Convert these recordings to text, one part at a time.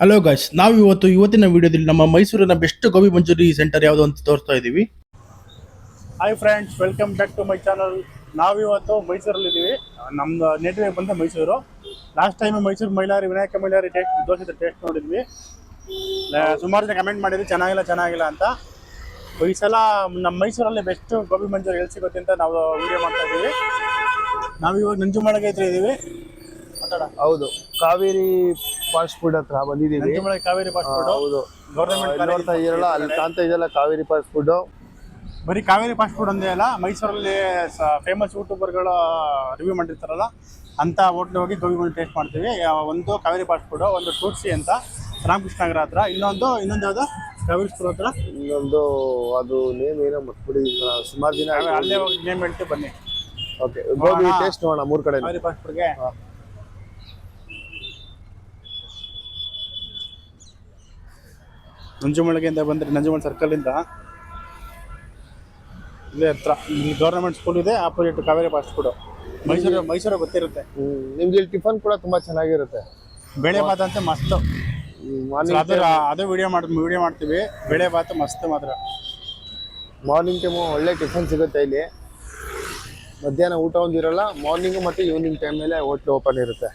Hello guys, ನಾವು ಇವತ್ತಿನ ವಿಡಿಯೋದಲ್ಲಿ ನಮ್ಮ ಮೈಸೂರಿನ ಬೆಸ್ಟ್ ಗೋಬಿ ಮಂಚೂರಿ ಸೆಂಟರ್ ಯಾವುದು ಅಂತ ತೋರಿಸ್ತಾ ಇದ್ದೀವಿ. Hi friends, welcome back to my channel. ನಾವಿವತ್ತು ಮೈಸೂರಲ್ಲಿದ್ದೀವಿ. ನಮ್ದು ನೇಟಿವ್ ಬಂದ Mysuru. Last time Mysuru Vinayaka Mylari dosa taste ನೋಡಿದ್ವಿ. ಸುಮಾರು ಜನ ಕಮೆಂಟ್ ಮಾಡಿದ್ವಿ ಚೆನ್ನಾಗಿಲ್ಲ ಅಂತ. ಈ ಸಲ ನಮ್ಮ ಮೈಸೂರಲ್ಲಿ ಬೆಸ್ಟ್ ಗೋಬಿ ಮಂಚೂರಿ ಎಲ್ಲಿ ಸಿಗುತ್ತೆ ಅಂತ ನಾವು ವಿಡಿಯೋ ಮಾಡ್ತಾ ಇದ್ದೀವಿ. ನಾವಿವಾಗ ನಂಜುಮಳಗೆ ಹತ್ರ ಇದ್ದೀವಿ. ಹೌದು, ಕಾವೇರಿ ಫಾಸ್ಟ್ ಫುಡ್ ಹತ್ರ ಬಂದಿದ್ದೀವಿ. ನಂಜುಮಳಗೆ ಕಾವೇರಿ ಫಾಸ್ಟ್ ಫುಡ್. ಹೌದು, ಗೌರ್ಮೆಂಟ್ ನೋಡ್ತಾ ಇದೀರಲ್ಲ, ಅಲ್ಲಿ ಕಾಣ್ತಾ ಇದೆಯಲ್ಲ ಕಾವೇರಿ ಫಾಸ್ಟ್ ಫುಡ್. ಬರೀ ಕಾವೇರಿ ಫಾಸ್ಟ್ ಫುಡ್ ಒಂದೇ ಅಲ್ಲ, ಮೈಸೂರಲ್ಲಿ ಫೇಮಸ್ ಯೂಟ್ಯೂಬರ್ಗಳ ರಿವ್ಯೂ ಮಾಡಿರ್ತಾರಲ್ಲ ಅಂತ ಹೋಟ್ಲಿಗೆ ಹೋಗಿ ಗೋಬಿ ಮಂಚೂರಿ ಟೇಸ್ಟ್ ಮಾಡ್ತೀವಿ. ಒಂದು ಕಾವೇರಿ ಫಾಸ್ಟ್ ಫುಡ್, ಒಂದು ಟೂಟ್ಸಿ ಅಂತ ರಾಮಕೃಷ್ಣ ನಗರ ಹತ್ರ, ಇನ್ನೊಂದು ಯಾವುದು ಕಾವೇರಿ ಸ್ಕೂಲ್ ಹತ್ರ, ಇನ್ನೊಂದು ಅದು ನೇಮ್ ಏನೋ ಮರ್ತ್ಬಿಡಿ. ಸುಮಾರು ದಿನ ಅಲ್ಲೇ ಹೋಗಿ ನೇಮ್ ಹೇಳ್ತೀವಿ, ಬನ್ನಿ. ಓಕೆ, ಗೋಬಿ ಟೇಸ್ಟ್ ನೋಡೋಣ ಮೂರು ಕಡೆ. ಕಾವೇರಿ ಫಾಸ್ಟ್ ಫುಡ್ಗೆ ನಂಜುಮಳಿಗೆಯಿಂದ ಬಂದರೆ ನಂಜುಮಳ ಸರ್ಕಲಿಂದ ಇಲ್ಲೇ ಹತ್ರ ಇಲ್ಲಿ ಗೌರ್ಮೆಂಟ್ ಸ್ಕೂಲ್ ಇದೆ, opposite Kaveri fast food. Mysuru ಗೊತ್ತಿರುತ್ತೆ ನಿಮ್ಗೆ. ಇಲ್ಲಿ ಟಿಫನ್ ಕೂಡ ತುಂಬಾ ಚೆನ್ನಾಗಿರುತ್ತೆ. ಬೇಳೆ ಭಾತ್ ಅಂತ ಮಸ್ತ್. ಅದು ವಿಡಿಯೋ ಮಾಡ್ತೀವಿ. ಬೇಳೆ ಭಾತ್ ಮಸ್ತ್ ಮಾತ್ರ. ಮಾರ್ನಿಂಗ್ ಟೈಮು ಒಳ್ಳೆ ಟಿಫನ್ ಸಿಗುತ್ತೆ ಇಲ್ಲಿ. ಮಧ್ಯಾಹ್ನ ಊಟ ಒಂದಿರಲ್ಲ, ಮಾರ್ನಿಂಗ್ ಮತ್ತೆ ಈವ್ನಿಂಗ್ ಟೈಮ್ ಮೇಲೆ ಹೋಟ್ಲು ಓಪನ್ ಇರುತ್ತೆ.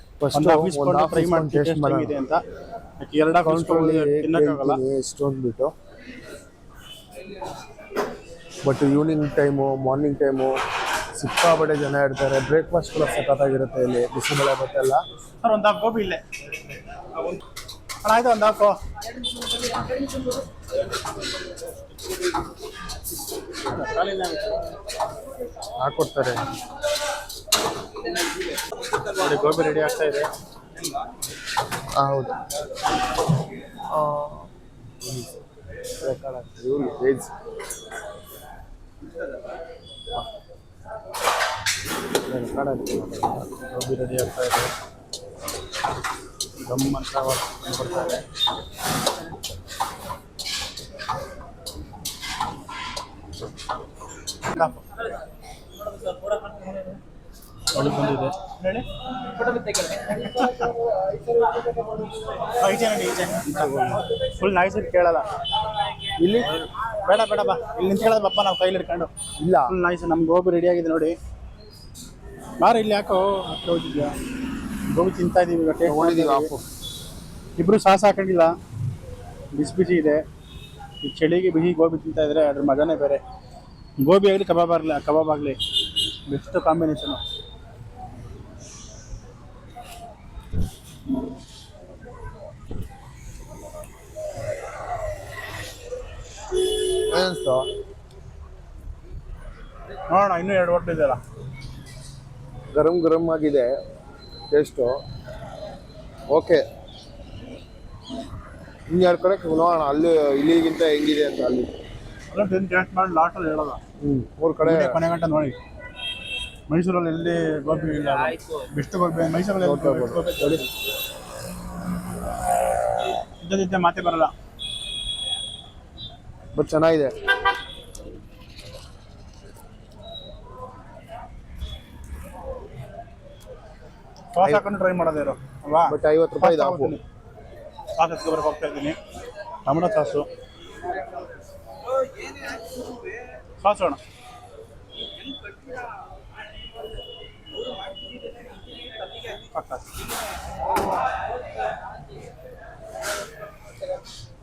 ಫ್ರೈ ಮಾಡಿ ಟೇಸ್ಟ್ ಇದೆ ಅಂತ ಎಷ್ಟೊಂದು ಬಿಟ್ಟು. But evening time morning time ಸಿಕ್ಕಾಪಟ್ಟೆ ಜನ ಇರ್ತಾರೆ. ಬ್ರೇಕ್ಫಾಸ್ಟ್ ಕೂಡ ಸಖತ್ತಾಗಿರುತ್ತೆ ಇಲ್ಲಿ. ಬಿಸಿಬೇಳೆ ಭಾತ್ ಎಲ್ಲ. ಸರ್ ಒಂದು ಹಾಫ್ ಗೋಬಿ ಇಲ್ಲೇ ಆಯ್ತು, ಒಂದು ಹಾಫು ಹಾಕೊಡ್ತಾರೆ. ನೋಡಿ, ಗೋಬಿ ರೆಡಿ ಆಗ್ತಾ ಇದೆ. ಹೌದು, ವೆಜ್ ಗೋಬಿ ರೆಡಿ ಆಗ್ತಾ ಇದೆ. ಗಮ್ಮಂತ ಬರ್ತಾರೆ. ಒಳಗೆ ಬಂದಿದೆ. ಫುಲ್ ನಾಯ್ಸ್ ಕೇಳಲ್ಲ ಇಲ್ಲಿ. ಬೇಡ ಬಾ, ಇಲ್ಲಿ ನಿಂತ್ಕೊಳ್ಳೋದು ಬಪ್ಪ, ನಾವು ಕೈಲಿ ಹಿಡ್ಕೊಂಡು. ಇಲ್ಲ, ಫುಲ್ ನಾಯ್ಸ್. ನಮ್ಗೆ ಗೋಬಿ ರೆಡಿ ಆಗಿದೆ ನೋಡಿ. ಬಾರ ಇಲ್ಲಿ, ಯಾಕೋ ಹತ್ರ ಹೋಗಿದ್ಯಾ? ಗೋಬಿ ತಿಂತಾ ಇದೀವಿ. ಇಬ್ರು ಸಾಸ್ ಹಾಕೊಂಡಿಲ್ಲ, ಬಿಸಿ ಇದೆ. ಈ ಚಳಿಗೆ ಬಿಸಿ ಗೋಬಿ ತಿಂತಾ ಇದ್ರೆ ಅದ್ರ ಮಜಾನೇ ಬೇರೆ. ಗೋಬಿ ಆಗಲಿ ಕಬಾಬ್ ಆಗಲಿ ಬೆಸ್ಟ್ ಕಾಂಬಿನೇಷನು. ನೋಡೋಣ, ಇನ್ನೂ 2 ಹೋಟ್ಲು ಇದೆಯಲ್ಲ. ಗರಂ ಆಗಿದೆ ಟೇಸ್ಟು. ಓಕೆ, ಇನ್ಯಾರು ಕಡೆ ನೋಡೋಣ ಅಲ್ಲಿ ಇಲ್ಲಿಗಿಂತ ಹೆಂಗಿದೆ ಅಂತ. ಅಲ್ಲಿ ಟೇಸ್ಟ್ ಮಾಡಿ ಲಾಸ್ಟಲ್ಲಿ ಹೇಳೋಲ್ಲ. 3 ಕಡೆ ಕೊನೆ ಗಂಟೆ ನೋಡಿ. ಮೈಸೂರಲ್ಲಿ ಎಲ್ಲಿ ಗೋಬಿ ಇಲ್ಲ, ಬೆಸ್ಟ್ ಗೋಬಿ ಮೈಸೂರಲ್ಲಿ ಇದ್ದದಿದ್ದೆ ಮಾತೇ ಬರಲ್ಲ. ಬಟ್ ಚೆನ್ನಾಗಿದೆ. ಸಾಸ್ ಹಾಕೊಂಡು ಟ್ರೈ ಮಾಡೋದೇ ಇರೋ ಅಲ್ವಾ. ಬಟ್ 50 ರೂಪಾಯಿ ಇದೆ ಹಾಫು. ಸಾಸ್ ಎತ್ಕೊಬರಕ್ಕೆ ಹೋಗ್ತಾ ಇದ್ದೀನಿ. ಟೊಮೊಟೊ ಸಾಸು ಅಣ್ಣ.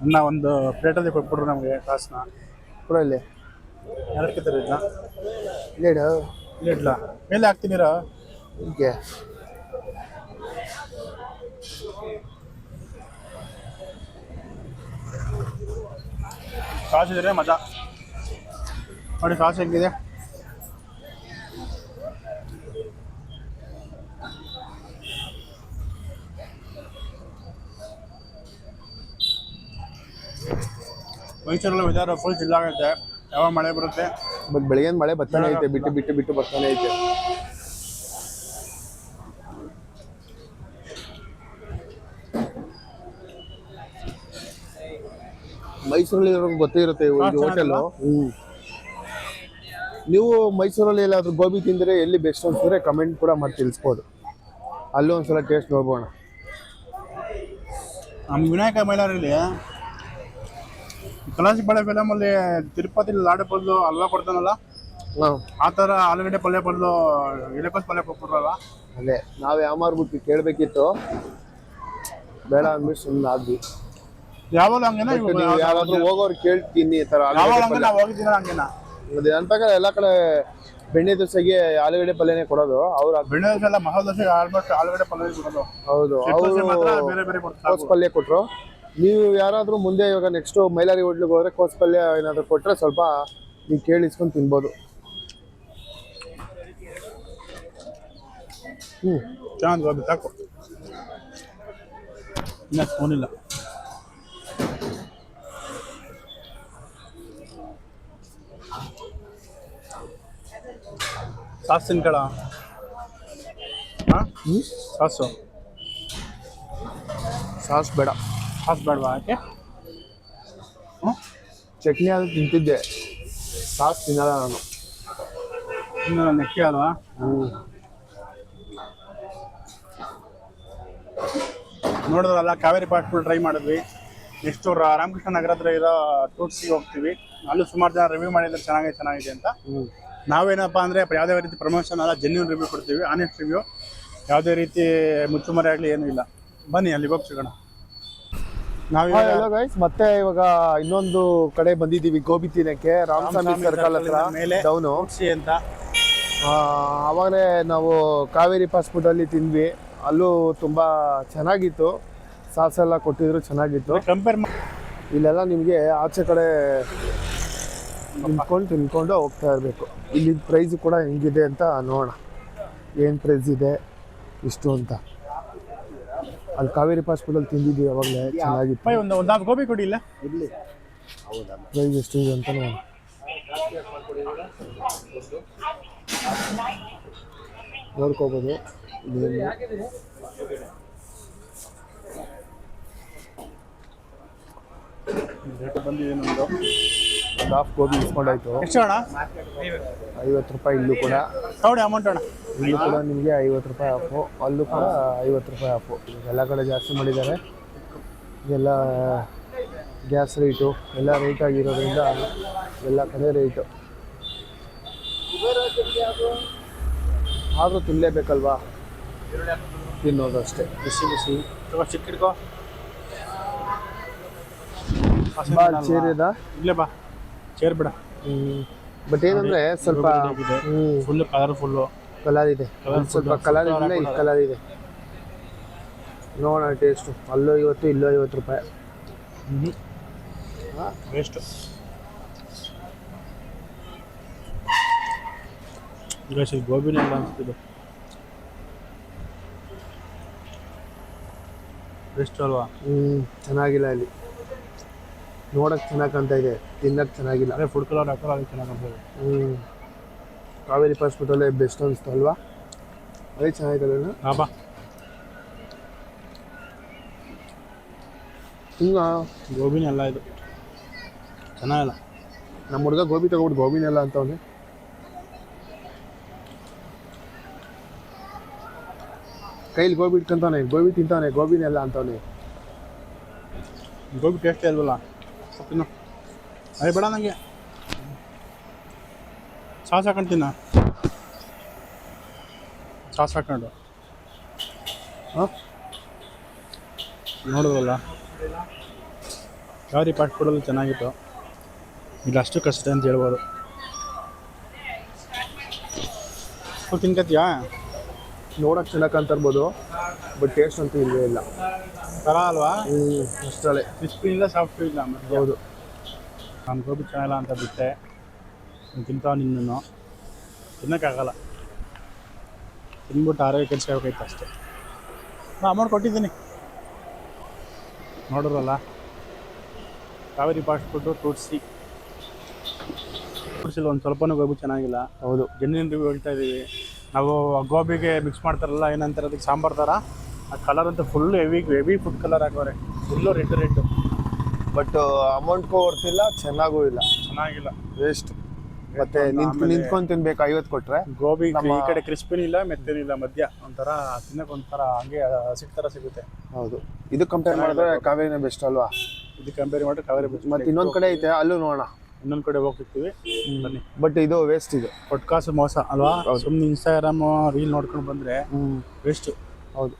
ಅನ್ನ ಒಂದು ಪ್ಲೇಟಲ್ಲಿ ಕೊಟ್ಬಿಡ್ರು ನಮಗೆ ಸಾಸ್ನ. ಕೂಡ ಇಲ್ಲಿ 2 ಕಿತ್ತರ ಇದನ್ನ ಇಡ್ಲ ಮೇಲೆ ಹಾಕ್ತೀನಿರ. ಹೀಗೆ ಸಾಸ್ ಇದ್ರೆ ಮಜಾ ನೋಡಿ. ಸಾಸ್ ಹೆಂಗಿದೆ? ಮೈಸೂರಲ್ಲಿ ವೆದರ್ ಫುಲ್ ಚಿಲ್ ಆಗುತ್ತೆ. ಯಾವಾಗ ಮಳೆ ಬರುತ್ತೆ. ಬಟ್ ಬೆಳಗ್ಗೆ ಮಳೆ ಬರ್ತಾನೆ ಐತೆ, ಬಿಟ್ಟು ಬರ್ತಾನೆ ಐತೆ. ಮೈಸೂರಲ್ಲಿ ಗೊತ್ತೇ ಇರುತ್ತೆ ಇದು ಹೋಟೆಲು. ನೀವು ಮೈಸೂರಲ್ಲಿ ಎಲ್ಲಾದ್ರೂ ಗೋಬಿ ತಿಂದರೆ ಎಲ್ಲಿ ಬೆಸ್ಟ್ ಅನ್ಸಿದ್ರೆ ಕಮೆಂಟ್ ಕೂಡ ಮಾಡಿ ತಿಳಿಸ್ಬೋದು. ಅಲ್ಲೂ ಒಂದ್ಸಲ ಟೇಸ್ಟ್ ನೋಡ್ಬೋಣ. ನಮ್ಮ ವಿನಾಯಕ ಮೈಲಾರಲ್ಲಿ ಕಲಾಸಿ ಬಾಳೆ ಫಿಲಮಲ್ಲಿ ತಿರುಪತಿ ಲಾಡು ಬದಲು ಹಲ್ವಾ ಕೊಡ್ತಾನಲ್ಲ, ಹಾಂ ಆ ಥರ ಆಲೂಗಡ್ಡೆ ಪಲ್ಯ ಬದಲು ಎಲೆಕೋಸು ಪಲ್ಯ ಕೊಟ್ಬಿಟ್ರಲ್ಲ. ಅದೇ ನಾವು ಯಾಮಾರ್ಬಿಟ್ಟು ಕೇಳಬೇಕಿತ್ತು, ಬೇಡ ಅಂದ್ಬಿಟ್ಟು ಸುಮ್ಮನೆ ಆದ್ವಿ. ಯಾವಾಗ ಹಂಗೇನ ನೀವು ಯಾರಾದ್ರೂ ಹೋಗೋರು ಕೇಳ್ತೀನಿ ಈ ಥರ ಯಾವಾಗ ಹಂಗೆ ನಾವು ಹೋಗಿದ್ದೀನ ಹಂಗೇನ. ನನ್ನ ಪ್ರಕಾರ ಎಲ್ಲ ಕಡೆ ಬೆಣ್ಣೆ ದೋಸೆಗೆ ಆಲೂಗಡ್ಡೆ ಪಲ್ಯನೇ ಕೊಡೋದು. ಅವ್ರು ಬೆಣ್ಣೆ ದೋಸೆ ಎಲ್ಲ ಮಸಾಲೆ ದೋಸೆ ಆಲ್ಮೋಸ್ಟ್ ಆಲೂಗಡ್ಡೆ ಪಲ್ಯ ಕೊಡೋದು. ಹೌದು, ದೋಸೆ ಮಾತ್ರ ಅವರು ಬೇರೆ ಬೇರೆ ಕೊಡ್ತಾರೆ. ಕೋಸ್ ಪಲ್ಯ ಕೊಟ್ಟರು. ನೀವು ಯಾರಾದರೂ ಮುಂದೆ ಇವಾಗ ನೆಕ್ಸ್ಟು ಮೈಲಾರಿ ಹೋಟ್ಲಿಗೆ ಹೋದರೆ ಕೋಸ್ ಪಲ್ಯ ಏನಾದರೂ ಕೊಟ್ಟರೆ ಸ್ವಲ್ಪ ನೀವು ಕೇಳಿಸ್ಕೊಂಡು ತಿನ್ಬೋದು. ಚೆನ್ನಾಗಿ ಗೋಬಿ ಸಾಕು, ಇನ್ನ ಸ್ಪೂನಿಲ್ಲ. ಸಾಸ್ ತಿನ್ಕಳ. ಹಾಂ ಸಾಸು ಸಾಸ್ ಬೇಡ. ಸಾಸ್ ಬೇಡವಾ? ಯಾಕೆ? ಚಟ್ನಿ ಆದರೂ ತಿಂತಿದ್ದೆ, ಸಾಸ್ ತಿನ್ನಲ್ಲ ನಾನು. ಇನ್ನು ನೆಕ್ಕಿ ಅಲ್ವಾ? ನೋಡಿದ್ರಲ್ಲ, ಕಾವೇರಿ ಫಾಸ್ಟ್ ಫುಡ್ ಟ್ರೈ ಮಾಡಿದ್ವಿ. ನೆಕ್ಸ್ಟು ರಾಮಕೃಷ್ಣ ನಗರ ಹತ್ರ ಇರೋ ಟೂರ್ಸಿಗೆ ಹೋಗ್ತೀವಿ. ಅಲ್ಲೂ ಸುಮಾರು ಜನ ರಿವ್ಯೂ ಮಾಡಿದ್ರೆ ಚೆನ್ನಾಗಿದೆ ಅಂತ. ನಾವೇನಪ್ಪ ಅಂದರೆ ಯಾವುದೇ ರೀತಿ ಪ್ರಮೋಷನ್ ಅಲ್ಲ, ಜೆನ್ಯೂನ್ ರಿವ್ಯೂ ಕೊಡ್ತೀವಿ, ಆನೆಸ್ಟ್ ರಿವ್ಯೂ. ಯಾವುದೇ ರೀತಿ ಮುಚ್ಚುಮರೆ ಆಗಲಿ ಏನೂ ಇಲ್ಲ. ಬನ್ನಿ ಅಲ್ಲಿಗೆ ಹೋಗಿ ಸಿಗೋಣ. ಹಲೋ ಗೈಸ್, ಮತ್ತೆ ಇವಾಗ ಇನ್ನೊಂದು ಕಡೆ ಬಂದಿದ್ದೀವಿ ಗೋಬಿ ತಿನ್ನಕ್ಕೆ, ರಾಮಸ್ವಾಮಿ ಸರ್ಕಲ್ ಹತ್ರ ಮೇಲೆ ಡೌನು ಅಂತ. ಆವಾಗಲೇ ನಾವು ಕಾವೇರಿ ಫಾಸ್ಟ್ ಫುಡ್ಡಲ್ಲಿ ತಿಂದ್ವಿ. ಅಲ್ಲೂ ತುಂಬ ಚೆನ್ನಾಗಿತ್ತು, ಸಾಸ್ ಎಲ್ಲ ಕೊಟ್ಟಿದ್ರು, ಚೆನ್ನಾಗಿತ್ತು. ಕಂಪೇರ್ ಇಲ್ಲೆಲ್ಲ ನಿಮಗೆ ಆಚೆ ಕಡೆ ತಿನ್ಕೊಂಡು ಹೋಗ್ತಾ ಇರಬೇಕು. ಇಲ್ಲಿ ಪ್ರೈಸು ಕೂಡ ಹೆಂಗಿದೆ ಅಂತ ನೋಡೋಣ, ಏನು ಪ್ರೈಸ್ ಇದೆ ಇಷ್ಟು ಅಂತ. ಅಲ್ಲಿ ಕಾವೇರಿ ಫಾಸ್ಟ್ ಫುಡ್ಡಲ್ಲಿ ತಿಂದಿದ್ದೀವಿ ಅವಾಗಲೇ, ಚೆನ್ನಾಗಿತ್ತು. ಒಂದು ಗೋಬಿ ಕೊಡಿ ಇಲ್ಲ ಇಲ್ಲಿ ಪ್ರೈಸ್ ಎಷ್ಟು ಇದೆ ಅಂತ ನೋಡೋಣ. ನೋಡ್ಕೋಬೋದು. ಬಂದಿದೆ ನಮ್ಮದು. ಒಂದು ಹಾಫ್ ಗೋಬಿ ಇಸ್ಕೊಂಡಾಯ್ತು. ಎಷ್ಟು ಅಣ್ಣ? 50 ರೂಪಾಯಿ. ಇಲ್ಲೂ ಕೂಡ ನೋಡಿ ಅಮೌಂಟ್ ಅಣ್ಣ. ಇಲ್ಲೂ ಕೂಡ ನಿಮಗೆ 50 ರೂಪಾಯಿ ಆಫು, ಅಲ್ಲೂ ಕೂಡ 50 ರೂಪಾಯಿ ಆಫು. ಎಲ್ಲ ಕಡೆ ಜಾಸ್ತಿ ಮಾಡಿದ್ದಾರೆ. ಎಲ್ಲ ಗ್ಯಾಸ್ ರೇಟು ಎಲ್ಲ ರೇಟ್ ಆಗಿರೋದ್ರಿಂದ ಎಲ್ಲ ಕಡೆ ರೇಟು. ಆದರೂ ತಿನ್ನಲೇಬೇಕಲ್ವಾ, ತಿನ್ನೋದು ಅಷ್ಟೇ. ಬಿಸಿ ಬಿಸಿ ಚಿಕ್ಕ ಹಿಡ್ಕೋ. ಬಾ, ಚೇರ್ ಇದೆ ಇಲ್ಲೇ ಬಾ, ಚೇರ್ ಬಿಡ. ಬಟ್ ಏನಂದರೆ ಸ್ವಲ್ಪ ಫುಲ್ಲು ಕಲರ್ಫುಲ್ಲು ಕಲರ್ ಇದೆ, ಸ್ವಲ್ಪ ಕಲರ್ ಇದೆ, ಈ ಕಲರ್ ಇದೆ. ನೋಡೋಣ ಟೇಸ್ಟು. ಅಲ್ಲೂ 50, ಇಲ್ಲೂ 50 ರೂಪಾಯಿ. ವೇಸ್ಟು. ಈಗ ಗೋಬಿನೇ ಇಲ್ಲ ಅನಿಸ್ತಿದ್ದು. ವೇಸ್ಟ್ ಅಲ್ವಾ? ಚೆನ್ನಾಗಿಲ್ಲ. ಇಲ್ಲಿ ನೋಡೋಕ್ಕೆ ಚೆನ್ನಾಗಿ ಕಾಣ್ತಾ ಇದೆ, ತಿನ್ನಕ್ಕೆ ಚೆನ್ನಾಗಿಲ್ಲ. ಅದೇ ಫುಡ್ ಕಲರ್ ಹಾಕೋಲ್ಲ, ಅದಕ್ಕೆ ಚೆನ್ನಾಗಿ ಕಾಣ್ತದೆ. ಕಾವೇರಿ ಫಾಸ್ಟ್ ಫುಡ್ಡಲ್ಲೇ ಬೆಸ್ಟ್ ಅನಿಸ್ತು ಅಲ್ವಾ? ಅದೇ ಚೆನ್ನಾಗಿತ್ತಲ್ಲ. ಹಾಂ, ಗೋಬಿನೇ ಅಲ್ಲ ಇದು, ಚೆನ್ನಾಗಿಲ್ಲ. ನಮ್ಮ ಹುಡುಗ ಗೋಬಿ ತಗೊಬಿಟ್ಟು ಗೋಬಿನೆಲ್ಲ ಅಂತವನೇ. ಕೈಲಿ ಗೋಬಿ ಇಟ್ಕೊಂತಾನೆ, ಗೋಬಿ ತಿಂತಾನೆ, ಗೋಬಿನೆಲ್ಲ ಅಂತವನೇ. ಗೋಬಿ ಟೇಸ್ಟೇ ಅಲ್ವಲ್ಲ, ತಿನ್ನು. ಅದೇ ಬೇಡ ನನಗೆ, ಸಾಸ್ ಹಾಕೊಂಡು ತಿನ್ನ. ಸಾಸ್ ಹಾಕೊಂಡು ನೋಡಿದ್ವಲ್ಲ, ಕಾವೇರಿ ಫಾಸ್ಟ್ ಫುಡ್ಡಲ್ಲಿ ಚೆನ್ನಾಗಿತ್ತು. ಇಲ್ಲ ಅಷ್ಟು ಕಷ್ಟ ಅಂತ ಹೇಳ್ಬೋದು. ತಿನ್ಕತ್ತೀಯಾ? ನೋಡೋಕೆ ಚೆನ್ನಾಗಿ ಕಾಣ್ತಿರ್ಬೋದು, ಬಟ್ ಟೇಸ್ಟ್ ಅಂತೂ ಇಲ್ಲವೇ ಇಲ್ಲ. ಥರ ಅಲ್ವಾ? ಅಷ್ಟೇ, ಕ್ರಿಸ್ಪಿ ಇಲ್ಲ, ಸಾಫ್ಟು ಇಲ್ಲ. ಹೌದು. ನಾನು ಗೋಬಿ ಚೆನ್ನಾಗಿಲ್ಲ ಅಂತ ಬಿಟ್ಟೆ. ತಿಂತಾವ ನಿನ್ನೂ ತಿನ್ನೋಕ್ಕಾಗಲ್ಲ. ತಿನ್ಬಿಟ್ಟು ಆರೋಗ್ಯ ಕೆಡಿಸ್ಕೋಬೇಕಾಯ್ತು ಅಷ್ಟೇ. ನಾನು ಅಮೌಂಟ್ ಕೊಟ್ಟಿದ್ದೀನಿ. ನೋಡಿರಲ್ಲ, ಕಾವೇರಿ ಫಾಸ್ಟ್ ಫುಡ್ಡು ಟೂರ್ಸಿಲಿ ಒಂದು ಸ್ವಲ್ಪನೂ ಗೋಬಿ ಚೆನ್ನಾಗಿಲ್ಲ. ಹೌದು, ಜೆನ್ಯೂನ್ ರಿವ್ಯೂ ಹೇಳ್ತಾ ಇದ್ದೀವಿ ನಾವು. ಗೋಬಿಗೆ ಮಿಕ್ಸ್ ಮಾಡ್ತಾರಲ್ಲ, ಏನಂತಾರೆ ಅದಕ್ಕೆ, ಸಾಂಬಾರು ಥರ. ಆ ಕಲರ್ ಅಂತೂ ಫುಲ್ಲು ಹೆವಿ ಫುಡ್ ಕಲರ್ ಹಾಕೋರೆ, ಫುಲ್ಲು ರೆಡ್. ಬಟ್ ಅಮೌಂಟ್ಗೂ ವರ್ತಿಲ್ಲ, ಚೆನ್ನಾಗೂ ಇಲ್ಲ, ಚೆನ್ನಾಗಿಲ್ಲ. ವೇಸ್ಟ್. ಮತ್ತೆ ನಿಂತ್ಕೊಂಡು ತಿನ್ಬೇಕು 50 ಕೊಟ್ರೆ. ಗೋಬಿ ಈ ಕಡೆ ಕ್ರಿಸ್ಪಿನೂ ಇಲ್ಲ ಮೆತ್ತನೂ ಇಲ್ಲ, ಮಧ್ಯ ಒಂಥರ ತಿನ್ನಕ್ ಒಂಥರ ಹಂಗೆ ಹಸಿಟ್ ತರ ಸಿಗುತ್ತೆ. ಹೌದು, ಇದು ಕಂಪೇರ್ ಮಾಡಿದ್ರೆ ಕಾವೇರಿನೇ ಬೆಸ್ಟ್ ಅಲ್ವಾ? ಇದು ಕಂಪೇರ್ ಮಾಡಿದ್ರೆ ಕಾವೇರಿ ಬೆಸ್ಟ್. ಮತ್ತೆ ಇನ್ನೊಂದ್ ಕಡೆ ಐತೆ, ಅಲ್ಲೂ ನೋಡೋಣ. ಇನ್ನೊಂದ್ ಕಡೆ ಹೋಗ್ತಿರ್ತೀವಿ ಬನ್ನಿ. ಬಟ್ ಇದು ವೇಸ್ಟ್, ಇದು ಕೊಟ್ಕಾಸು ಮೋಸ ಅಲ್ವಾ? ಸುಮ್ಮನೆ ಇನ್ಸ್ಟಾಗ್ರಾಮ್ ರೀಲ್ ನೋಡ್ಕೊಂಡು ಬಂದ್ರೆ ವೇಸ್ಟ್. ಹೌದು.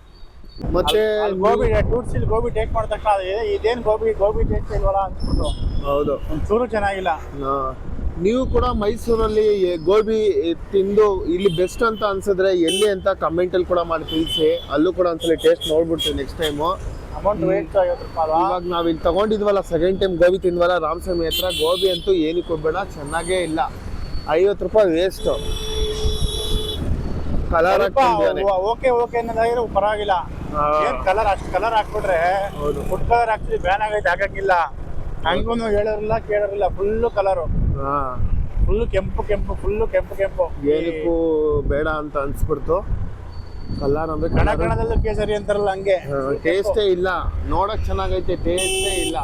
ಮತ್ತೆ ಗೋಬಿ ಟೂರ್ಸ್ ಇಲ್ಲಿ ಗೋಬಿ ಟೇಸ್ಟ್ ಮಾಡಿದ ತಕ್ಷಣ ಇದೇನು ಗೋಬಿ ಟೇಸ್ಟ್ ಇಲ್ವಲ್ಲ ಅನ್ಸ್ಬಿಟ್ಟು. ಹೌದು, ಒಂಚೂರು ಚೆನ್ನಾಗಿಲ್ಲ. ನೀವು ಕೂಡ ಮೈಸೂರಲ್ಲಿ ಗೋಬಿ ತಿಂದು ಇಲ್ಲಿ ಬೆಸ್ಟ್ ಅಂತ ಅನ್ಸಿದ್ರೆ ಎಲ್ಲಿ ಅಂತ ಕಮೆಂಟ್ ಅಲ್ಲಿ ಕೂಡ ಮಾಡಿ ತಿಳಿಸಿ. ಅಲ್ಲೂ ಕೂಡ ಒಂದ್ಸಲ ಟೇಸ್ಟ್ ನೋಡ್ಬಿಡ್ತೀವಿ ನೆಕ್ಸ್ಟ್ ಟೈಮು. ಅಮೌಂಟ್ ವೇಸ್ಟ್ 50 ರೂಪಾಯಿ. ಇವಾಗ ನಾವ್ ಇಲ್ಲಿ ತಗೊಂಡಿದ್ವಲ್ಲ, ಸೆಕೆಂಡ್ ಟೈಮ್ ಗೋಬಿ ತಿಂದ್ವಲ್ಲ ರಾಮಸ್ವಾಮಿ ಹತ್ರ, ಗೋಬಿ ಅಂತೂ ಏನಕ್ಕೆ ಹೋಗ್ಬೇಡ, ಚೆನ್ನಾಗೇ ಇಲ್ಲ. 50 ರೂಪಾಯಿ ವೇಸ್ಟ್. ಕಲರ್ ಓಕೆ ಅನ್ನೋದಾಗಿರೋ ಪರವಾಗಿಲ್ಲ. ಕಲರ್ ಅಷ್ಟು ಕಲರ್ ಹಾಕ್ಬಿಟ್ರೆ ಫುಡ್ ಕಲರ್ ಹಾಕ್ತಿವಿ, ಬ್ಯಾನ್ ಆಗೈತೆ, ಹಾಕಂಗಿಲ್ಲ. ಹಂಗೂ ಹೇಳೋರಿಲ್ಲ ಕೇಳೋರಿಲ್ಲ, ಫುಲ್ಲು ಕಲರು, ಫುಲ್ಲು ಕೆಂಪು ಏನಕ್ಕೂ ಬೇಡ ಅಂತ ಅನ್ಸ್ಬಿಡ್ತು. ಕಲರ್ ಅಂದ್ರೆ ಕಣದಲ್ಲೂ ಕೇಸರಿ ಅಂತಾರಲ್ಲ ಹಂಗೆ. ಟೇಸ್ಟೇ ಇಲ್ಲ, ನೋಡಕ್ ಚೆನ್ನಾಗೈತೆ, ಟೇಸ್ಟೇ ಇಲ್ಲ.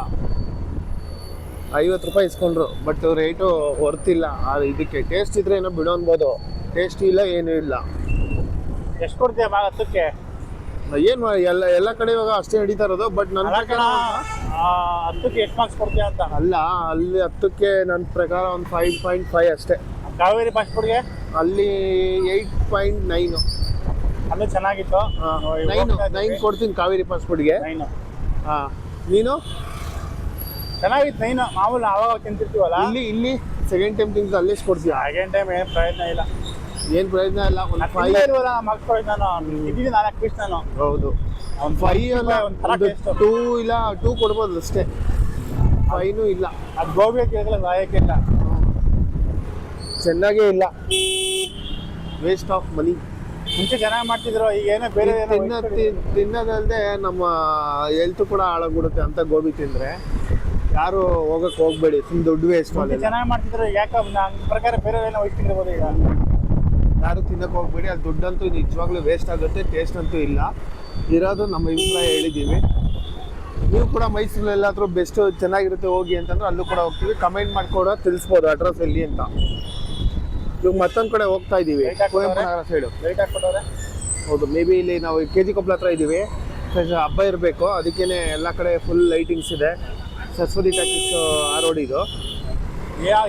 50 ರೂಪಾಯಿ ಇಸ್ಕೊಂಡ್ರು, ಬಟ್ ರೇಟು ವರ್ತಿಲ್ಲ. ಇದಕ್ಕೆ ಟೇಸ್ಟ್ ಇದ್ರೆ ಏನೋ ಬಿಡೋನ್ಬೋದು, ಟೇಸ್ಟ್ ಇಲ್ಲ, ಏನೂ ಇಲ್ಲ. ಎಷ್ಟು ಕೊಡ್ತೀಯ 10ಕ್ಕೆ? ಏನ್ ಎಲ್ಲ ಕಡೆ ಇವಾಗ ಅಷ್ಟೇ ನಡೀತಾ ಇರೋದು. ಬಟ್ ನನ್ನ 10ಕ್ಕೆ ಎಷ್ಟು ಮಾರ್ಕ್ಸ್ ಕೊಡ್ತೀಯ ಅಂತ ಅಲ್ಲ, ಅಲ್ಲಿ 10ಕ್ಕೆ ನನ್ನ ಪ್ರಕಾರ ಒಂದು 5.5 ಅಷ್ಟೇ. ಕಾವೇರಿ ಫಾಸ್ಟ್ ಫುಡ್ಗೆ ಅಲ್ಲಿ 8.9. ಅಲ್ಲೂ ಚೆನ್ನಾಗಿತ್ತು. 9 ಕೊಡ್ತೀನಿ ಕಾವೇರಿ ಫಾಸ್ಟ್ ಫುಡ್ಗೆ. 9. ಹಾಂ, ನೀನು? ಚೆನ್ನಾಗಿತ್ತು 9. ಮಾಮೂಲು ಆವಾಗ ತಿಂತಿರ್ತೀವಲ್ಲ, ಇಲ್ಲಿ ಸೆಕೆಂಡ್ ಟೈಮ್ ತಿಂದು ಅಲ್ಲೇ ಕೊಡ್ತೀಯ. ಸೆಕೆಂಡ್ ಟೈಮ್ ಏನು ಪ್ರಯೋಜನ ಇಲ್ಲ. ಏನು ಪ್ರಯೋಜನ ಇಲ್ಲ. ಒಂದು 5 ಇಲ್ವಲ್ಲ ಮಕ್ಕಳು, ನಾನು ಇದ್ದೀನಿ 4 ಪೀಸ್. ನಾನು ಹೌದು, ಒಂದು 5 ಅಲ್ಲ, ಒಂದು 2 ಇಲ್ಲ 2 ಕೊಡ್ಬೋದು ಅಷ್ಟೇ. 5 ಇಲ್ಲ. ಅದು ಗೋಬಿ ಕೇಳಿದ್ರೆ ಲಾಯಕ್ಕೆ ಇಲ್ಲ, ಚೆನ್ನಾಗೇ ಇಲ್ಲ. Waste of money. ಮುಂಚೆ ಚೆನ್ನಾಗಿ ಮಾಡ್ತಿದ್ರು, ಈಗ ಏನೋ ಬೇರೆ ತಿನ್ನೋದಲ್ಲದೆ ನಮ್ಮ ಹೆಲ್ತ್ ಕೂಡ ಹಾಳಾಗ್ಬಿಡುತ್ತೆ ಅಂತ ಗೋಬಿ ತಿಂದ್ರೆ. ಯಾರು ಹೋಗಕ್ ಹೋಗ್ಬೇಡಿ, ಸುಮ್ಮನೆ ದುಡ್ಡು ವೇಸ್ಟ್. ಚೆನ್ನಾಗಿ ಮಾಡ್ತಿದ್ರು, ಯಾಕೆ ನನ್ನ ಪ್ರಕಾರ ಬೇರೆ ಏನೋ ವಹಿಸ್ತಿರ್ಬೋದು. ಈಗ ಯಾರು ತಿನ್ನಕ್ಕೆ ಹೋಗ್ಬೇಡಿ, ಅದು ದುಡ್ಡಂತೂ ನಿಜವಾಗ್ಲೂ ವೇಸ್ಟ್ ಆಗುತ್ತೆ, ಟೇಸ್ಟ್ ಅಂತೂ ಇಲ್ಲ. ಇರೋದು ನಮ್ಮ ಅಭಿಪ್ರಾಯ ಹೇಳಿದ್ದೀವಿ. ನೀವು ಕೂಡ ಮೈಸೂರಲ್ಲಿ ಎಲ್ಲಾದ್ರೂ ಬೆಸ್ಟ್ ಚೆನ್ನಾಗಿರುತ್ತೆ ಹೋಗಿ ಅಂತಂದ್ರೆ ಅಲ್ಲೂ ಕೂಡ ಹೋಗ್ತೀವಿ. ಕಮೆಂಟ್ ಮಾಡ್ಕೊಡೋ ತಿಳಿಸ್ಬೋದು ಅಡ್ರೆಸ್ ಎಲ್ಲಿ ಅಂತ. ಇವಾಗ ಮತ್ತೊಂದು ಕಡೆ ಹೋಗ್ತಾ ಇದ್ದೀವಿ, ಕುವೆಂಪು ನಗರ ಸೈಡು. ಲೈಟ್ ಹಾಕ್ಬಿಟ್ಟವ್ರೆ. ಹೌದು, ಮೇ ಬಿ ಇಲ್ಲಿ ನಾವು KG ಕೊಪ್ಪಳ ಹತ್ರ ಇದ್ದೀವಿ. ಹಬ್ಬ ಇರಬೇಕು, ಅದಕ್ಕೇ ಎಲ್ಲ ಕಡೆ ಫುಲ್ ಲೈಟಿಂಗ್ಸ್ ಇದೆ. ಸರಸ್ವತಿ ಟಾಕೀಸ್ ಆ ರೋಡ್ ಇದು.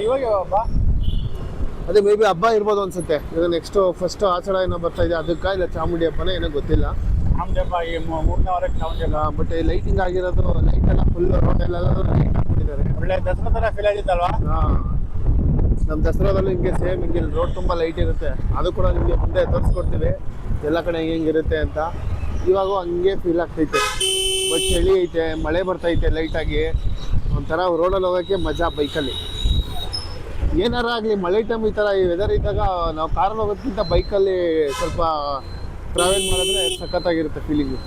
ಇವಾಗ ಹಬ್ಬ? ಅದೇ ಮೇ ಬಿ ಹಬ್ಬ ಇರ್ಬೋದು ಅನ್ಸುತ್ತೆ. ಈಗ ನೆಕ್ಸ್ಟ್ ಫಸ್ಟ್ ಆಷಾಢ ಏನೋ ಬರ್ತಾ ಇದೆ, ಅದಕ್ಕೆ ಇಲ್ಲ ಚಾಮುಂಡಿ ಹಬ್ಬನೇ ಏನೋ ಗೊತ್ತಿಲ್ಲ. ಚಾಮುಂಡಿ ಹಬ್ಬ ಈ 3ನೇ ವಾರಕ್ಕೆ ಚಾಮುಂಡಿ ಹಬ್ಬ. ಬಟ್ ಲೈಟಿಂಗ್ ಆಗಿರೋದು, ಲೈಟ್ ಎಲ್ಲ ಫುಲ್ ರೋಡ್ ಎಲ್ಲ ಲೈಟ್ ಹಾಕ್ಬಿಟ್ಟಿದ್ದಾರೆ. ಒಳ್ಳೆ ದಸರಾ ಥರ ಫೀಲ್ ಆಗಿತ್ತಲ್ವಾ? ಹಾಂ, ನಮ್ಮ ದಸರಾದಲ್ಲೂ ಹಿಂಗೆ ಸೇಮ್ ಹಿಂಗೆ ರೋಡ್ ತುಂಬ ಲೈಟ್ ಇರುತ್ತೆ. ಅದು ಕೂಡ ನಿಮಗೆ ಮುಂದೆ ತೋರಿಸ್ಕೊಡ್ತೀವಿ ಎಲ್ಲ ಕಡೆ ಹೆಂಗಿರುತ್ತೆ ಅಂತ. ಇವಾಗೂ ಹಂಗೆ ಫೀಲ್ ಆಗ್ತೈತೆ. ಬಟ್ ಚಳಿ ಐತೆ, ಮಳೆ ಬರ್ತೈತೆ ಲೈಟಾಗಿ. ಒಂಥರ ರೋಡಲ್ಲಿ ಹೋಗೋಕ್ಕೆ ಮಜಾ ಬೈಕಲ್ಲಿ. ಏನಾರ ಆಗಲಿ, ಮಳೆ ಟೈಮ್ ಈ ಥರ ಈ ವೆದರ್ ಇದ್ದಾಗ ನಾವು ಕಾರಲ್ಲಿ ಹೋಗೋದಕ್ಕಿಂತ ಬೈಕಲ್ಲಿ ಸ್ವಲ್ಪ ಟ್ರಾವೆಲ್ ಮಾಡಿದ್ರೆ ಸಖತ್ತಾಗಿರುತ್ತೆ ಫೀಲಿಂಗು.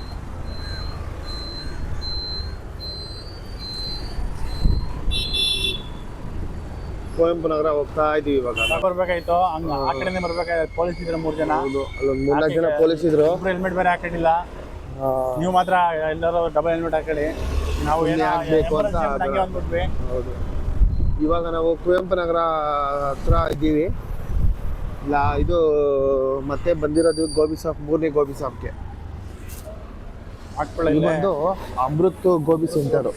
ಕುವೆಂಪು ನಗರ ಹೋಗ್ತಾ ಇದೀವಿ ಇವಾಗ. ಬರ್ಬೇಕಾಯ್ತು, ಹಂಗ ಆ ಕಡೆನೇ ಬರ್ಬೇಕಾಯ್ತು. ಪೊಲೀಸ್ ಇದ್ರು 3 ಜನ. ಹೌದು, ಅಲ್ಲೊಂದು 4 ಜನ ಪೊಲೀಸ್ ಇದ್ರು. ಹೆಲ್ಮೆಟ್ ಬೇರೆ ಹಾಕೊಂಡಿಲ್ಲ. ನೀವು ಮಾತ್ರ ಎಲ್ಲರೂ ಡಬಲ್ ಹೆಲ್ಮೆಟ್ ಹಾಕೊಳ್ಳಿ. ನಾವು ಹಾಕ್ಬೇಕು ಅಂತ ಅಂದ್ಬಿಟ್ವಿ. ಹೌದು, ಇವಾಗ ನಾವು ಕುವೆಂಪು ನಗರ ಹತ್ರ ಇದ್ದೀವಿ. ಇದು ಮತ್ತೆ ಬಂದಿರೋದು ಗೋಬಿ ಶಾಪ್, 3ನೇ ಗೋಬಿ ಶಾಪ್ಗೆ. ಬಂದು ಅಮೃತ್ ಗೋಬಿ ಸೆಂಟರು.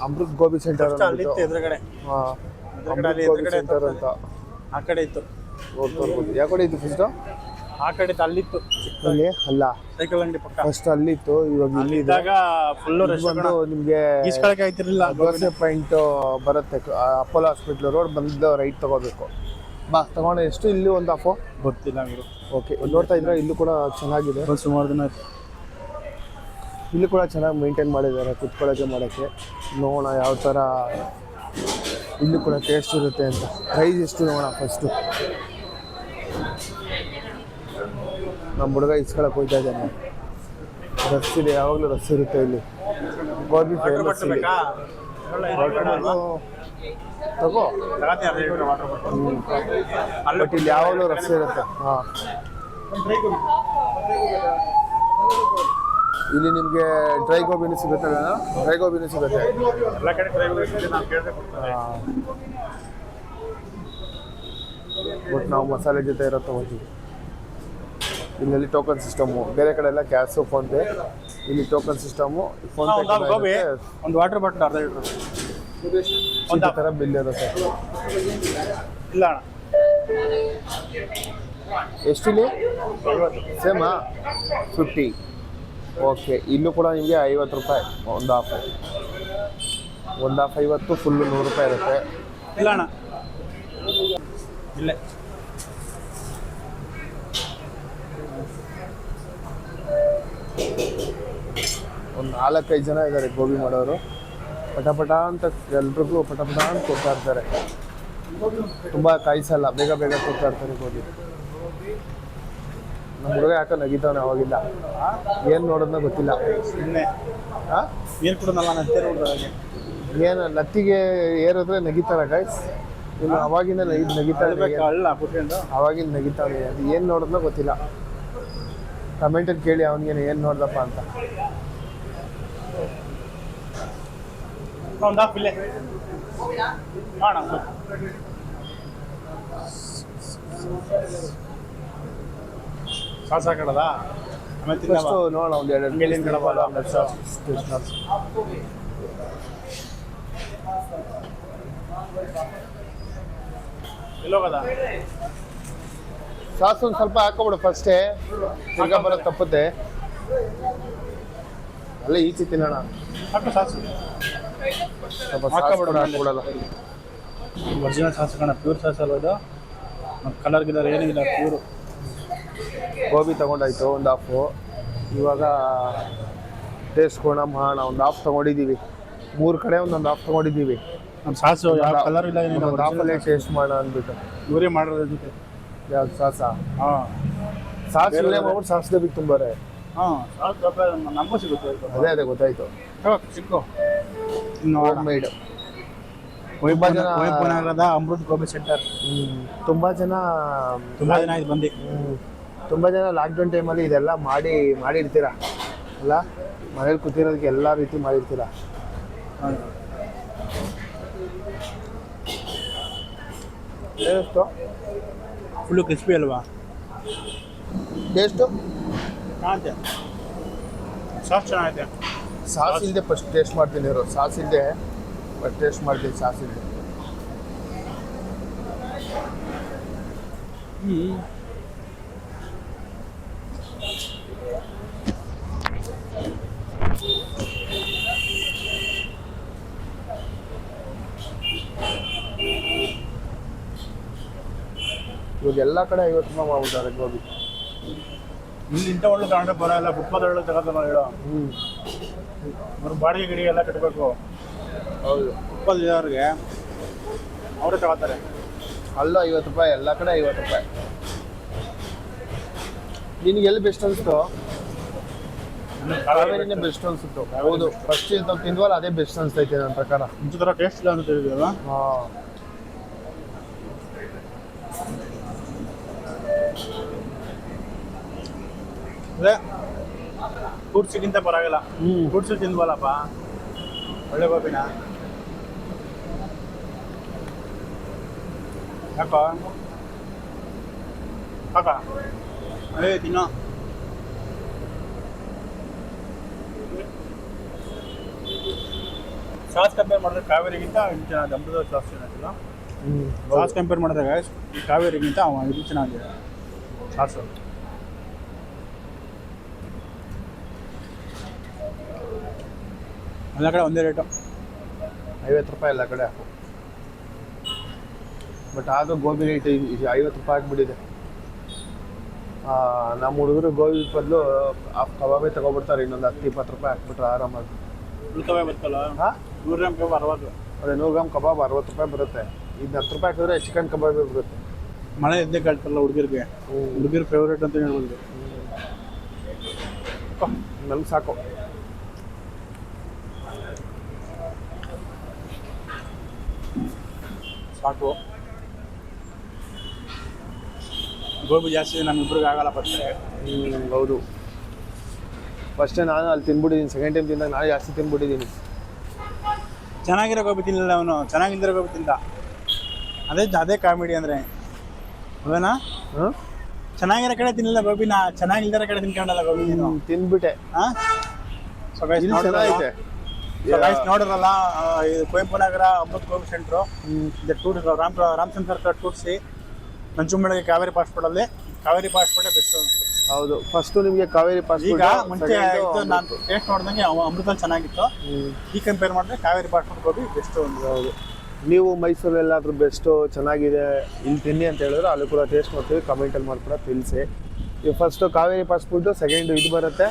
ಅಮೃತ್ ಗೋಬಿ ಸೆಂಟರ್ ಎದುರುಗಡೆ ಸೆಂಟರ್ ಅಂತ ಆ ಕಡೆ ಇತ್ತು. ಯಾವ ಕಡೆ ಇತ್ತು ಫಸ್ಟ್? ಆ ಕಡೆ ಅಲ್ಲಿತ್ತು, ಅಲ್ಲಿ ಅಲ್ಲ, ಸೈಕಲ್ ಅಂಗಡಿ ಪಕ್ಕ. ಫಸ್ಟ್ ಅಲ್ಲಿತ್ತು, ಇವಾಗ ಇಲ್ಲಿ ಇದ್ದಾಗ ಫುಲ್ ಬಂದು ನಿಮ್ಗೆ ಈಸ್ಕೊಳಕ್ಕೆ ಆಯ್ತಿರ್ಲಿಲ್ಲ. ದೋಸೆ ಪಾಯಿಂಟ್ ಬರುತ್ತೆ, ಅಪೋಲೋ ಹಾಸ್ಪಿಟ್ಲ್ ರೋಡ್ ಬಂದು ರೈಟ್ ತಗೋಬೇಕು. ಬಾ ತಗೊಂಡು ಎಷ್ಟು ಇಲ್ಲಿ ಒಂದು ಹಾಫು ಗೊತ್ತಿಲ್ಲ. ಓಕೆ, ನೋಡ್ತಾ ಇದ್ರೆ ಇಲ್ಲೂ ಕೂಡ ಚೆನ್ನಾಗಿದೆ. ಸುಮಾರು ದಿನ ಆಯ್ತು. ಇಲ್ಲಿ ಕೂಡ ಚೆನ್ನಾಗಿ ಮೇಂಟೈನ್ ಮಾಡಿದ್ದಾರೆ ಕುತ್ಕೊಳ್ಳೋಕ್ಕೆ ಮಾಡೋಕ್ಕೆ. ನೋಡೋಣ ಯಾವ ಥರ ಇಲ್ಲಿ ಕೂಡ ಟೇಸ್ಟ್ ಇರುತ್ತೆ ಅಂತ. ಪ್ರೈಸ್ ಎಷ್ಟು ನೋಡೋಣ ಫಸ್ಟು. ನಮ್ಮ ಹುಡುಗ ಇಸ್ಕೊಳಕ್ಕೆ ಹೋಗ್ತಾ ಇದ್ದಾನೆ. ರಸ್ ಇದೆ, ಯಾವಾಗಲೂ ರಸ್ ಇರುತ್ತೆ ಇಲ್ಲಿ. ಗೋಬಿ ಫೇಮಸ್ ಇಲ್ಲಿ. ತಗೋ, ಬಟ್ ಇಲ್ಲಿ ಯಾವಾಗಲೂ ರಸ್ ಇರುತ್ತೆ. ಹಾಂ, ಇಲ್ಲಿ ನಿಮಗೆ ಡ್ರೈ ಗೋಬಿನೂ ಸಿಗುತ್ತೆ. ಡ್ರೈ ಗೋಬಿನೂ ಸಿಗುತ್ತೆ. ಬಟ್ ನಾವು ಮಸಾಲೆ ಜೊತೆ ಇರೋ ತೊಗೊತೀವಿ. ಇಲ್ಲಿ ಟೋಕನ್ ಸಿಸ್ಟಮು, ಬೇರೆ ಕಡೆ ಎಲ್ಲ ಕ್ಯಾಶು ಫೋನ್ಪೇ, ಇಲ್ಲಿ ಟೋಕನ್ ಸಿಸ್ಟಮು. ಫೋನ್ಪೇ ಗೋಬಿ ಒಂದು ವಾಟರ್ ಬಾಟಲ್ ಅರ್ಧ ಲೀಟ್ರ್ ಥರ ಬಿಲ್ ಇರುತ್ತೆ. ಇಲ್ಲ ಅಣ್ಣ, ಎಷ್ಟಿಲ್ಲಿ ಸೇಮಾ 50. ಓಕೆ, ಇಲ್ಲೂ ಕೂಡ ನಿಮಗೆ 50 ರೂಪಾಯಿ ಒಂದು ಹಾಫ್ 50, ಫುಲ್ಲು 100 ರೂಪಾಯಿ ಇರುತ್ತೆ. ಇಲ್ಲ ಅಣ್ಣ, ಇಲ್ಲೇ ಒಂದು 4-5 ಜನ ಇದ್ದಾರೆ ಗೋಬಿ ಮಾಡೋರು. ಪಟ ಅಂತ ಎಲ್ರಿಗೂ ಪಟ ಅಂತ ಕೊಡ್ತಾ ಇರ್ತಾರೆ. ತುಂಬ ಕಾಯಿಸಲ್ಲ, ಬೇಗ ಕೊಡ್ತಾ ಇರ್ತಾರೆ ಗೋಬಿ. ನಮ್ಮ ಹುಡುಗ ಯಾಕೆ ನಗಿತಾವನೆ ಅವಾಗಿಲ್ಲ, ಏನು ನೋಡೋದನ್ನ ಗೊತ್ತಿಲ್ಲ. ಸುಮ್ಮನೆ ಹಾಂ, ಏನು ಕೊಡೋನಲ್ಲ ನಾನು ಏನು ನತ್ತಿಗೆ ಏರಿದ್ರೆ ನಗಿತಾರ ಗಾಯ್ಸ್. ಇನ್ನು ಅವಾಗಿಂದ ನಗಿತಾನೆ, ಅಲ್ಲ ಕುಟ್ಕೊಂಡು ಅವಾಗಿಂದ ನಗಿತಾವೆ. ಅದು ಏನು ನೋಡೋದನ್ನ ಗೊತ್ತಿಲ್ಲ. ಕಮೆಂಟಲ್ಲಿ ಕೇಳಿ ಅವನಿಗೇನು ಏನು ನೋಡ್ದಪ್ಪ ಅಂತ. ಒಂದು ಹಾಫ್ ಇಲ್ಲೇ ಮಾಡೋಣ. ಸಾಸ್ ಹಾಕಡದ ಆಮೇಲೆ ಫಸ್ಟು ನೋಡೋಣ, ಒಂದು 2 ಎಲ್ಲೋಗದ ಸಾಸ್ ಒಂದು ಸ್ವಲ್ಪ ಹಾಕೊಬಿಡು ಫಸ್ಟೇ, ತಿರ್ಗಾ ಬರೋದು ತಪ್ಪುತ್ತೆ. ಅಲ್ಲೇ ಈಚೆ ತಿನ್ನೋಣ. ಹಾಕು ಸಾಸು, ಸ್ವಲ್ಪ ಹಾಕ್ಬಿಡಲ್ಲ. ಒರಿಜಿನಲ್ ಸಾಸ್ ಕಣ, ಪ್ಯೂರ್ ಸಾಸ್ ಅಲ್ವ ಇದು. ಮತ್ತು ಕಲರ್ ಗಿಲರ್ ಏನಿಲ್ಲ, ಪ್ಯೂರು. ಗೋಬಿ ತೊಗೊಂಡಾಯ್ತು ಒಂದು ಹಾಫು. ಇವಾಗ ಟೇಸ್ಟ್ ಮಾಡೋಣ. ಒಂದು ಹಾಫ್ ತೊಗೊಂಡಿದ್ದೀವಿ, 3 ಕಡೆ ಒಂದೊಂದು ಹಾಫ್ ತೊಗೊಂಡಿದ್ದೀವಿ. ನಮ್ಮ ಸಾಸು ಯಾವ ಕಲರ್ ಇಲ್ಲ, ಏನಿಲ್ಲ. ಒಂದು ಹಾಫಲ್ಲೇ ಟೇಸ್ಟ್ ಮಾಡೋಣ ಅಂದ್ಬಿಟ್ಟು. ಇವರೇ ಮಾಡೋದ್ರ ಜೊತೆ ಯಾವ್ದು ಸಾಸ? ಹಾಂ, ಸಾಸ್ ಇಲ್ಲೇ ಮಾಡ್ಬಿಟ್ಟು ಸಾಸ್ ಡಬ್ಬಿಗೆ ತುಂಬಾರೆ. ಹಾಂ, ಸಾಸ್ ಸ್ವಲ್ಪ ನಮಗೂ ಸಿಗುತ್ತೆ. ಅದೇ ಗೊತ್ತಾಯ್ತು. ಸಿಕ್ಕು ಹೋಮ್ ಮೇಡ್. ನಗರದ ಅಮೃತ್ ಗೋಬಿ ಸೆಂಟರ್. ತುಂಬ ಜನ ಆಯ್ತು ಬಂದು. ತುಂಬ ಜನ ಲಾಕ್ಡೌನ್ ಟೈಮಲ್ಲಿ ಇದೆಲ್ಲ ಮಾಡಿರ್ತೀರ ಅಲ್ಲ, ಮನೇಲಿ ಕೂತಿರೋದಕ್ಕೆ ಎಲ್ಲ ರೀತಿ ಮಾಡಿರ್ತೀರ. ಟೇಸ್ಟು ಫುಲ್ಲು ಕ್ರಿಸ್ಪಿ ಅಲ್ವಾ? ಟೇಸ್ಟು ಚೆನ್ನಾಗಿದೆ, ಸಾಸ್ ಚೆನ್ನಾಗಿದೆ. ಸಾಸ್ ಇಲ್ಲದೆ ಫಸ್ಟ್ ಟೇಸ್ಟ್ ಮಾಡ್ತೀನಿ ಇರೋ, ಸಾಸ್ ಇಲ್ಲದೆ ಫಸ್ಟ್ ಟೇಸ್ಟ್ ಮಾಡ್ತೀನಿ, ಸಾಸ್ ಇಲ್ಲದೆ. ಇವಾಗ ಎಲ್ಲ ಕಡೆ 50 ರೂಪಾಯಿ ಮಾಡ್ಬಿಟ್ಟಾರೆ ಗೋಬಿ. ಇಲ್ಲಿ ಇಂಥ ಒಳ್ಳೆ ತಗೊಂಡ್ರೆ ಬರೋಲ್ಲ, ಫುಟ್ಪಾತ್ ಒಳ್ಳೆ ತಗೋತಾರ ಹೇಳೋ. ಅವ್ರ ಬಾಡಿಗೆ ಗಿಡಿ ಎಲ್ಲ ಕಟ್ಟಬೇಕು. ಹೌದು, ಫುಟ್ಪಾತ್ ಇರೋರಿಗೆ ಅವರೇ ತಗೋತಾರೆ. ಅಲ್ಲ 50 ರೂಪಾಯಿ, ಎಲ್ಲ ಕಡೆ 50 ರೂಪಾಯಿ. ನಿನಗೆ ಎಲ್ಲಿ ಬೆಸ್ಟ್ ಅನಿಸ್ತು? ಕಾವೇರಿನೇ ಬೆಸ್ಟ್ ಅನಿಸುತ್ತು. ಹೌದು, ಫಸ್ಟ್ ನಾವು ತಿಂದ್ವಲ್ಲ ಅದೇ ಬೆಸ್ಟ್ ಅನಿಸ್ತೈತೆ ನನ್ನ ಪ್ರಕಾರ. ಇಂಥ ಥರ ಟೇಸ್ಟ್ ಇಲ್ಲ ಅಂತ ಹೇಳಿದ್ರಲ್ಲ. ಹಾಂ, ಅದೇ ಫ್ರೂಟ್ಸಿಗಿಂತ ಪರವಾಗಿಲ್ಲ. ಫ್ರೂಟ್ಸು ತಿಂದ್ವಲ್ಲಪ್ಪ, ಒಳ್ಳೆ ಗೋಬಿನ. ಯಾಕೋ ಸಾಕ ತಿನ್ನೋ. ಸಾಸ್ ಕಂಪೇರ್ ಮಾಡಿದ್ರೆ ಕಾವೇರಿಗಿಂತ ಇದು ಚೆನ್ನಾಗಿದೆ. ಅಮೃತ ಸಾಸ್ ಚೆನ್ನಾಗಿಲ್ಲ. ಸಾಸ್ ಕಂಪೇರ್ ಮಾಡಿದಾಗ ಈ ಕಾವೇರಿಗಿಂತ ಇದು ಚೆನ್ನಾಗಿದೆ ಸಾಸು. ಎಲ್ಲ ಕಡೆ ಒಂದೇ ರೇಟು, 50 ರೂಪಾಯಿ ಎಲ್ಲ ಕಡೆ. ಬಟ್ ಆದರೂ ಗೋಬಿ ರೇಟ್ 50 ರೂಪಾಯಿ ಆಗಿಬಿಟ್ಟಿದೆ. ನಮ್ಮ ಹುಡುಗರು ಗೋಬಿ ಬದಲು ಕಬಾಬೇ ತಗೊಬಿಡ್ತಾರೆ. ಇನ್ನೊಂದು 10-20 ರೂಪಾಯಿ ಹಾಕ್ಬಿಟ್ರೆ ಆರಾಮಾಗಿ. ಉಳ್ಕವೇ ಬರ್ತಲ್ಲ. ಹಾಂ, 100 ಗ್ರಾಮ್ ಕಬಾಬ್ 60. ಅದೇ 100 ಗ್ರಾಮ್ ಕಬಾಬ್ 60 ರೂಪಾಯಿ ಬರುತ್ತೆ. ಇದು 10 ರೂಪಾಯಿ ಹಾಕಿದ್ರೆ ಚಿಕನ್ ಕಬಾಬೇ ಬರುತ್ತೆ. ಮಳೆ ಎದ್ದೇ ಕಳ್ತಾರಲ್ಲ ಹುಡುಗರಿಗೆ, ಹುಡುಗಿರ್ ಫೇವ್ರೇಟ್ ಅಂತ ಹೇಳ್ಬೋದು. ನನಗೆ ಸಾಕು. ಸಾಕು, ಗೋಬಿ ಜಾಸ್ತಿ ನಮ್ಮಿಬ್ರಿಗೆ ಆಗಲ್ಲ ಬರ್ತಾರೆ. ಹೌದು, ಫಸ್ಟೇ ನಾನು ಅಲ್ಲಿ ತಿನ್ಬಿಟ್ಟಿದ್ದೀನಿ. ಸೆಕೆಂಡ್ ಟೈಮ್ ತಿಂದಾಗ ನಾನು ಜಾಸ್ತಿ ತಿನ್ಬಿಟ್ಟಿದ್ದೀನಿ. ಚೆನ್ನಾಗಿರೋ ಗೋಬಿ ತಿನ್ನಲಿಲ್ಲ ಅವನು, ಚೆನ್ನಾಗಿಲ್ದಿರೋ ಗೋಬಿ ತಿಂದ. ಅದೇ ಕಾಮಿಡಿ ಅಂದರೆ. ಅವೇನಾ ಹಾಂ ಚೆನ್ನಾಗಿರೋ ಕಡೆ ತಿನ್ನಲ್ಲ ಗೋಬಿನ, ಚೆನ್ನಾಗಿಲ್ದಿರೋ ಕಡೆ ತಿನ್ಕೊಂಡಲ್ಲ ಗೋಬಿ ನೀನು. ತಿಂದ್ಬಿಟ್ಟೆ. ಹಾಂ ಸೊ ಗೈಸ್ ಇಲ್ಲಿ ಚೆನ್ನಾಗೈತೆ. ನೋಡಿರಲ್ಲ, ಇದು ಕುವೆಂಪು ನಗರ ಅಮೃತ್ ಗೋಬಿ ಸೆಂಟ್ರು. ಇದು ಟೂರ್ ರಾಮಚಂದ್ರ ಸರ್ಕಲ್ ಟೂರ್ಸಿ ನಂಜುಮಳಿಗೆ ಕಾವೇರಿ ಪಾಸ್ಪೋರ್ಟಲ್ಲಿ. ಕಾವೇರಿ ಪಾಸ್ಪೋರ್ಟೇ ಬೆಸ್ಟ್ ಅನಿಸ್ತು. ಹೌದು, ಫಸ್ಟು ನಿಮಗೆ ಕಾವೇರಿ ಈಗ ಪಾಸ್ಪೋರ್ಟ್. ಮುಂಚೆ ಇದು ನಾನು ಟೇಸ್ಟ್ ನೋಡಿದಂಗೆ ಅಮೃತಲ್ಲಿ ಚೆನ್ನಾಗಿತ್ತು. ಈ ಕಂಪೇರ್ ಮಾಡಿದ್ರೆ ಕಾವೇರಿ ಪಾಸ್ಪೋರ್ಟ್ ಗೋಬಿ ಬೆಸ್ಟ್ ಒಂದು. ಹೌದು, ನೀವು ಮೈಸೂರಲ್ಲಾದ್ರೂ ಬೆಸ್ಟು ಚೆನ್ನಾಗಿದೆ ಇಲ್ಲಿ ತಿನ್ನಿ ಅಂತ ಹೇಳಿದ್ರೆ ಅಲ್ಲಿ ಕೂಡ ಟೇಸ್ಟ್ ಮಾಡ್ತೀವಿ, ಕಮೆಂಟಲ್ಲಿ ಮಾಡ್ಕೊಡ ತಿಳಿಸಿ. ಈಗ ಫಸ್ಟು ಕಾವೇರಿ ಪಾಸ್ಪೋರ್ಟು, ಸೆಕೆಂಡು ಇದು ಬರುತ್ತೆ,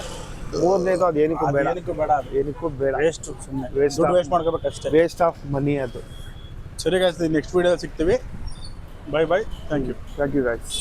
ಮೂರನೇದು ಅದು ಏನಕ್ಕೂ ಬೇಡ. ಏನಕ್ಕೂ ಬೇಡ, ವೇಸ್ಟ್, ಸುಮ್ಮನೆ ವೇಸ್ಟ್ ವೇಸ್ಟ್ ಮಾಡ್ಕೋಬೇಕು ಅಷ್ಟೇ. ವೇಸ್ಟ್ ಆಫ್ ಮನಿ ಅದು. ಸರಿ ಗಾಯ್ಸ್, ನೆಕ್ಸ್ಟ್ ವಿಡಿಯೋದಲ್ಲಿ ಸಿಗ್ತೀವಿ. Bye bye, thank you. Thank you guys.